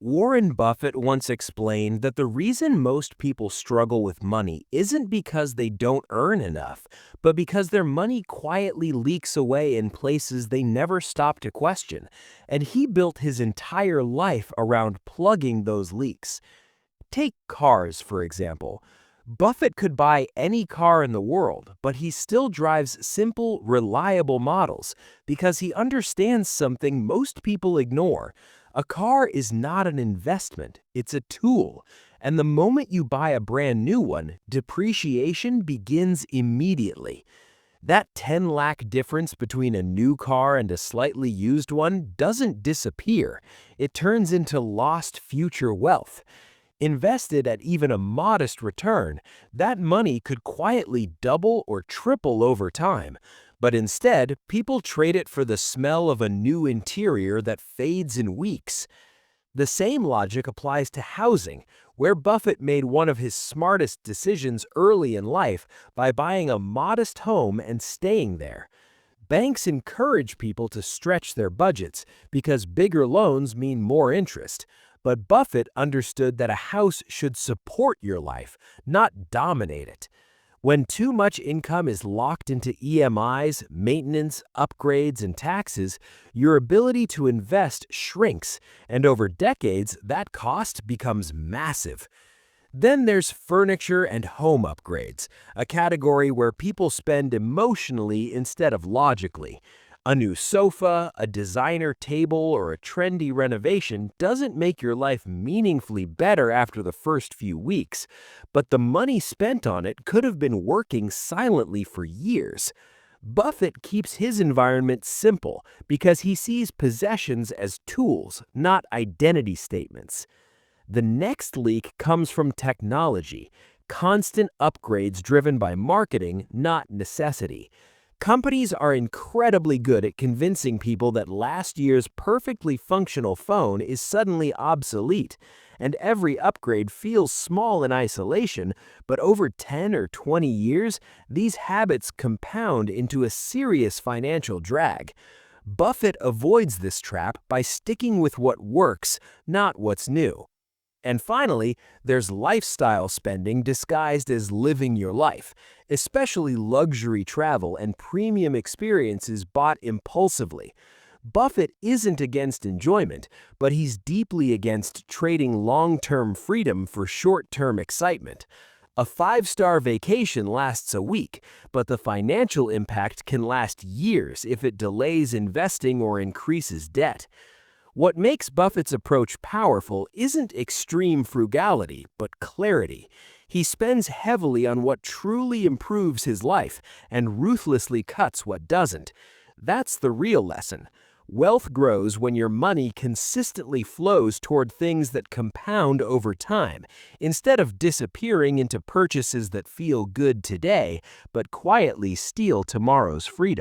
Warren Buffett once explained that the reason most people struggle with money isn't because they don't earn enough, but because their money quietly leaks away in places they never stop to question, and he built his entire life around plugging those leaks. Take cars, for example. Buffett could buy any car in the world, but he still drives simple, reliable models because he understands something most people ignore. A car is not an investment, it's a tool. And the moment you buy a brand new one, depreciation begins immediately. That 10 lakh difference between a new car and a slightly used one doesn't disappear. It turns into lost future wealth. Invested at even a modest return, that money could quietly double or triple over time. But instead, people trade it for the smell of a new interior that fades in weeks. The same logic applies to housing, where Buffett made one of his smartest decisions early in life by buying a modest home and staying there. Banks encourage people to stretch their budgets because bigger loans mean more interest. But Buffett understood that a house should support your life, not dominate it. When too much income is locked into EMIs, maintenance, upgrades, and taxes, your ability to invest shrinks, and over decades, that cost becomes massive. Then there's furniture and home upgrades, a category where people spend emotionally instead of logically. A new sofa, a designer table, or a trendy renovation doesn't make your life meaningfully better after the first few weeks, but the money spent on it could have been working silently for years. Buffett keeps his environment simple because he sees possessions as tools, not identity statements. The next leak comes from technology, constant upgrades driven by marketing, not necessity. Companies are incredibly good at convincing people that last year's perfectly functional phone is suddenly obsolete, and every upgrade feels small in isolation, but over 10 or 20 years, these habits compound into a serious financial drag. Buffett avoids this trap by sticking with what works, not what's new. And finally, there's lifestyle spending disguised as living your life, especially luxury travel and premium experiences bought impulsively. Buffett isn't against enjoyment, but he's deeply against trading long-term freedom for short-term excitement. A five-star vacation lasts a week, but the financial impact can last years if it delays investing or increases debt. What makes Buffett's approach powerful isn't extreme frugality, but clarity. He spends heavily on what truly improves his life and ruthlessly cuts what doesn't. That's the real lesson. Wealth grows when your money consistently flows toward things that compound over time, instead of disappearing into purchases that feel good today, but quietly steal tomorrow's freedom.